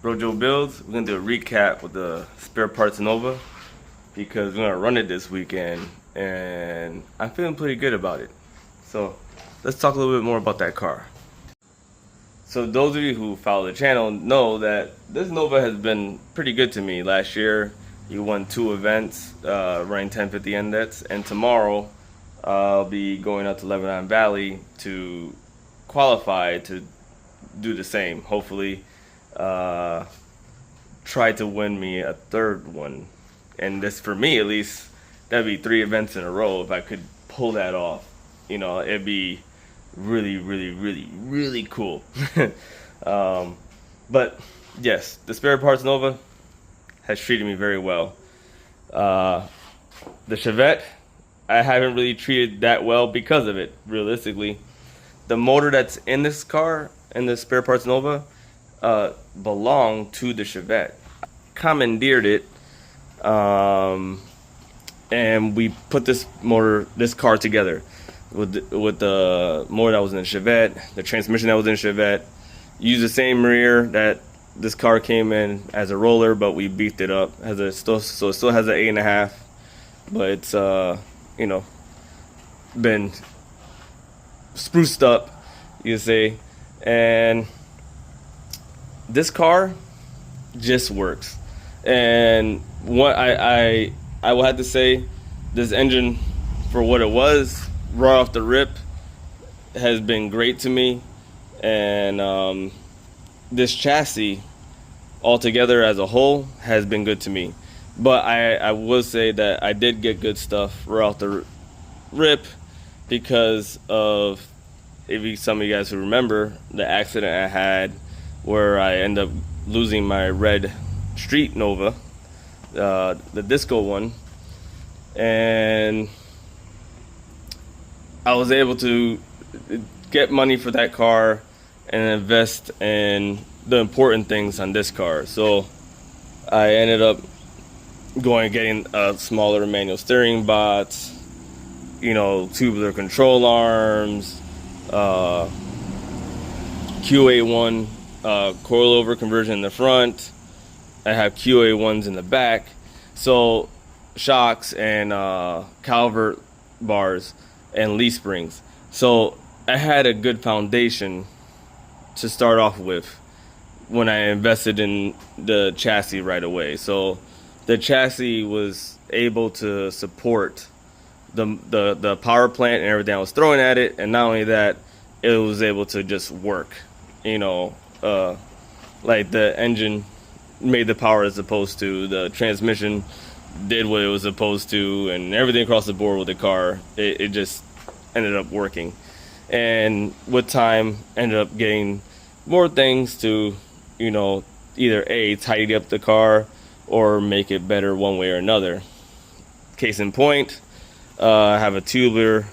Brojo builds. We're gonna do a recap with the spare parts Nova because we're gonna run it this weekend and I'm feeling pretty good about it. So let's talk a little bit more about that car. So those of you who follow the channel know that this Nova has been pretty good to me. Last year you won 2 events running 1050 index, and tomorrow I'll be going out to Lebanon Valley to qualify to do the same. Hopefully try to win me a 3rd one, and this, for me at least, that'd be 3 events in a row if I could pull that off. You know, it'd be really cool. But yes, the spare parts Nova has treated me very well. The Chevette, I haven't really treated that well because of it, realistically. The motor that's in this car, in the spare parts Nova, belonged to the Chevette. Commandeered it, and we put this car together with the motor that was in the Chevette, the transmission that was in the Chevette. Used the same rear that this car came in as a roller, but we beefed it up. So it still has an 8.5, but it's you know, been spruced up, you could say. And this car just works. And what I will have to say, this engine, for what it was right off the rip, has been great to me. And this chassis altogether as a whole has been good to me. But I will say that I did get good stuff right off the rip because of, maybe some of you guys who remember the accident I had where I ended up losing my red street Nova, the disco one, and I was able to get money for that car and invest in the important things on this car. So I ended up getting a smaller manual steering box, you know, tubular control arms, QA1 coilover conversion in the front. I have QA1s in the back, so shocks and calvert bars and leaf springs. So I had a good foundation to start off with when I invested in the chassis right away. So the chassis was able to support the power plant and everything I was throwing at it, and not only that, it was able to just work. You know, like the engine made the power it's supposed to, the transmission did what it was supposed to, and everything across the board with the car, it just ended up working. And with time, ended up getting more things to, you know, either A, tidy up the car or make it better one way or another. Case in point, I have a tubular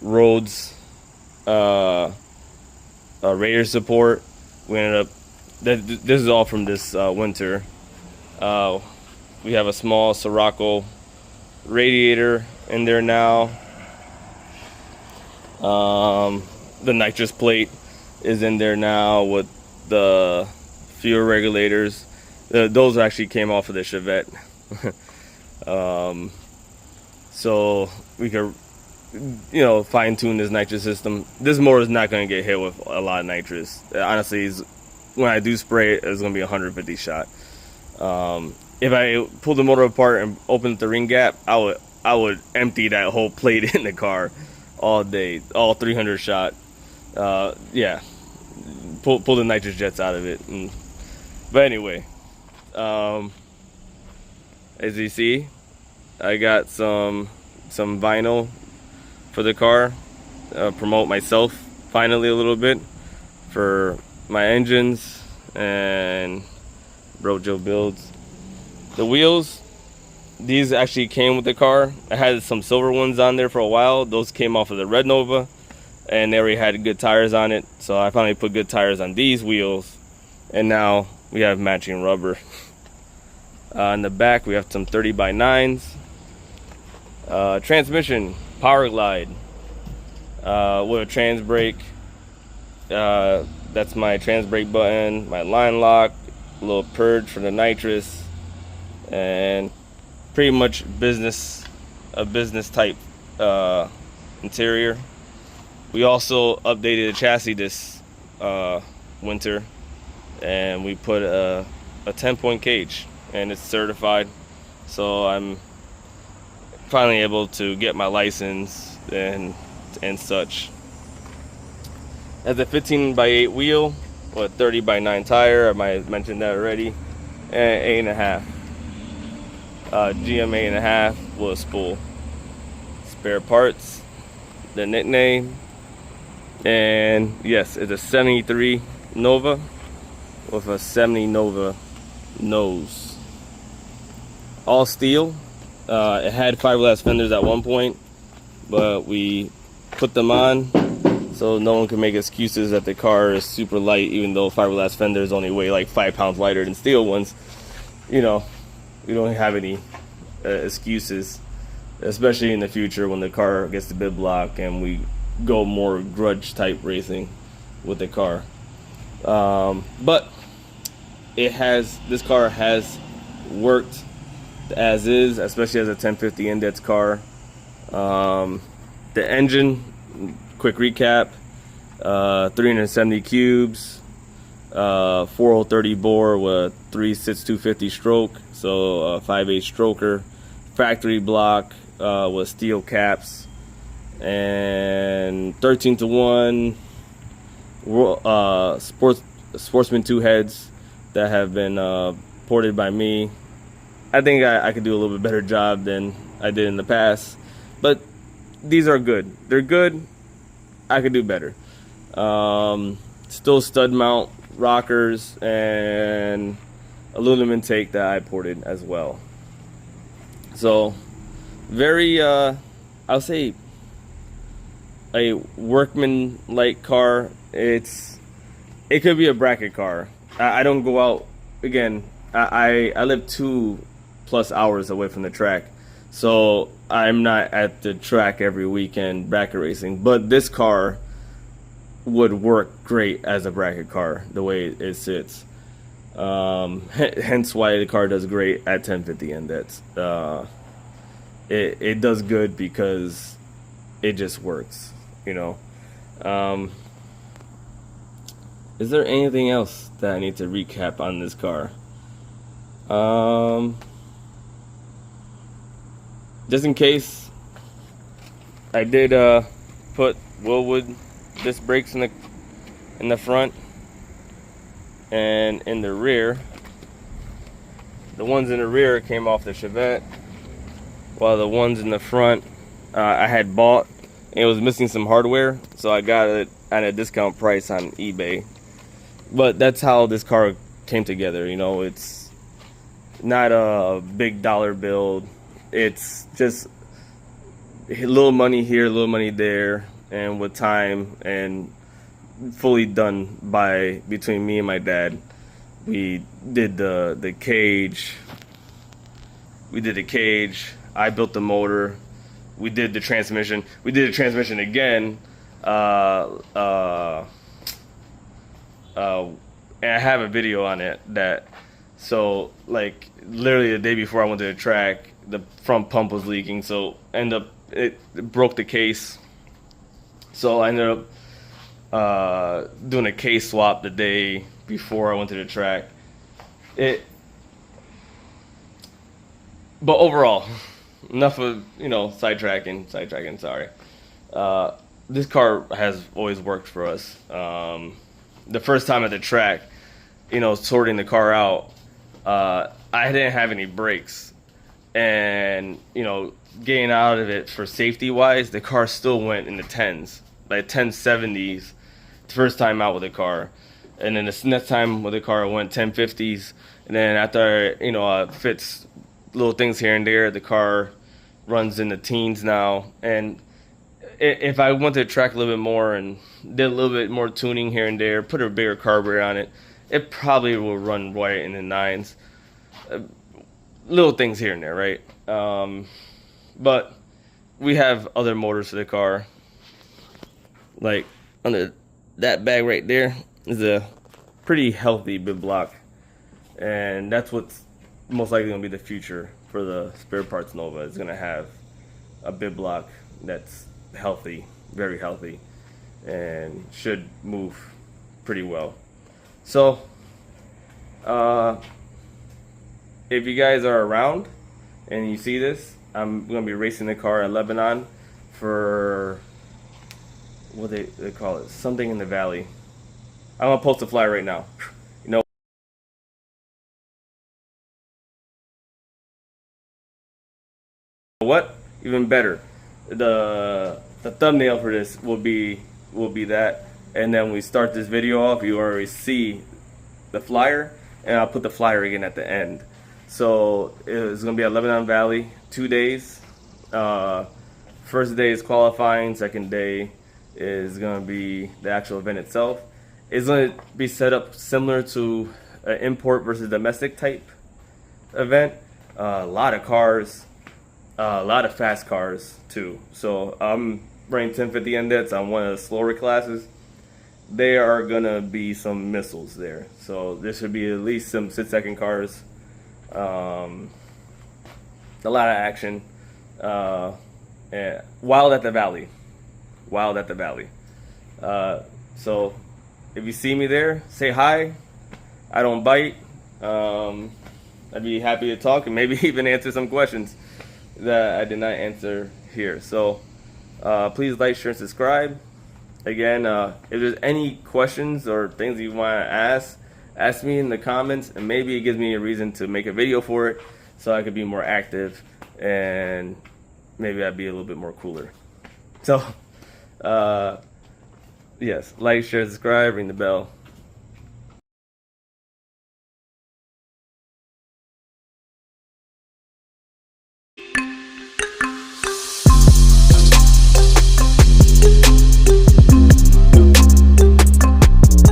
Rhodes radiator support. We ended up, this is all from this winter. We have a small Sirocco radiator in there now. The nitrous plate is in there now with the fuel regulators. Those actually came off of the Chevette. So we could, you know, fine tune this nitrous system. This motor is not going to get hit with a lot of nitrous. Honestly, when I do spray it, it's going to be 150 shot. If I pull the motor apart and open the ring gap, I would empty that whole plate in the car all day, all 300 shot. Yeah, pull the nitrous jets out of it. But anyway, as you see, I got some vinyl for the car. Promote myself finally a little bit for my engines and Brojo builds. The wheels, these actually came with the car. I had some silver ones on there for a while. Those came off of the red Nova, and they already had good tires on it. So I finally put good tires on these wheels, and now we have matching rubber. In the back, we have some 30x9s. Transmission, Power Glide, with a trans brake. That's my trans brake button, my line lock, a little purge for the nitrous, and pretty much a business type interior. We also updated the chassis this winter, and we put a 10-point cage, and it's certified. So I'm finally able to get my license and such. Has a 15x8 wheel with 30x9 tire. I might have mentioned that already. And 8.5. GM 8.5 with a spool. Spare parts, the nickname, and yes, it's a 73 Nova with a 70 Nova nose. All steel. It had fiberglass fenders at one point, but we put them on so no one can make excuses that the car is super light, even though fiberglass fenders only weigh like 5 pounds lighter than steel ones. You know, we don't have any excuses, especially in the future when the car gets to bid block and we go more grudge type racing with the car. But this car has worked as is, especially as a 1050 index car. The engine, quick recap, 370 cubes, 4030 bore with 3.6250 stroke, so 5/8 stroker, factory block with steel caps, and 13-to-1 Sportsman 2 heads that have been ported by me. I think I could do a little bit better job than I did in the past, but these are good. They're good. I could do better. Still stud mount rockers and aluminum intake that I ported as well. So very, I'll say a workman-like car. It could be a bracket car. I don't go out, again, I live 2+ hours away from the track, so I'm not at the track every weekend bracket racing, but this car would work great as a bracket car the way it sits. Hence why the car does great at 1050 index. It does good because it just works, you know. Is there anything else that I need to recap on this car? Just in case, I did put Willwood disc brakes in the front and in the rear. The ones in the rear came off the Chevette, while the ones in the front I had bought, and it was missing some hardware, so I got it at a discount price on eBay. But that's how this car came together, you know. It's not a big dollar build. It's just a little money here, a little money there, and with time and fully done between me and my dad. We did the cage. We did the cage. I built the motor. We did the transmission. We did the transmission again. And I have a video on it so like literally the day before I went to the track, the front pump was leaking, so it broke the case. So I ended up doing a case swap the day before I went to the track. But overall, enough of, sidetracking, sorry. This car has always worked for us. The first time at the track, sorting the car out, I didn't have any brakes, and getting out of it for safety wise, the car still went in the 10s, like 1070s the first time out with the car, and then the next time with the car I went 1050s, and then after fits little things here and there, the car runs in the teens now. And if I went to the track a little bit more and did a little bit more tuning here and there, put a bigger carburetor on it, it probably will run right in the 9s. Little things here and there, right? But we have other motors for the car. Like under that bag right there is a pretty healthy big block and that's what's most likely going to be the future for the spare parts Nova. It's going to have a bid block that's healthy, very healthy, and should move pretty well. So if you guys are around and you see this, I'm going to be racing the car in Lebanon for what they call it, something in the valley. I'm going to post a flyer right now. You know what? Even better. The thumbnail for this will be that, and then when we start this video off, you already see the flyer, and I'll put the flyer again at the end. So it's gonna be at Lebanon Valley, 2 days. First day is qualifying. Second day is gonna be the actual event itself. It's gonna be set up similar to an import versus domestic type event. A lot of cars, a lot of fast cars too. So I'm running 1050 Indets on one of the slower classes. There are gonna be some missiles there. So there should be at least some 6-second cars. A lot of action. And wild at the valley. Wild at the valley. So if you see me there, say hi. I don't bite. I'd be happy to talk and maybe even answer some questions that I did not answer here. So please like, share, and subscribe. Again, if there's any questions or things you want to ask me in the comments, and maybe it gives me a reason to make a video for it so I could be more active and maybe I'd be a little bit more cooler. So yes, like, share, subscribe, ring the bell.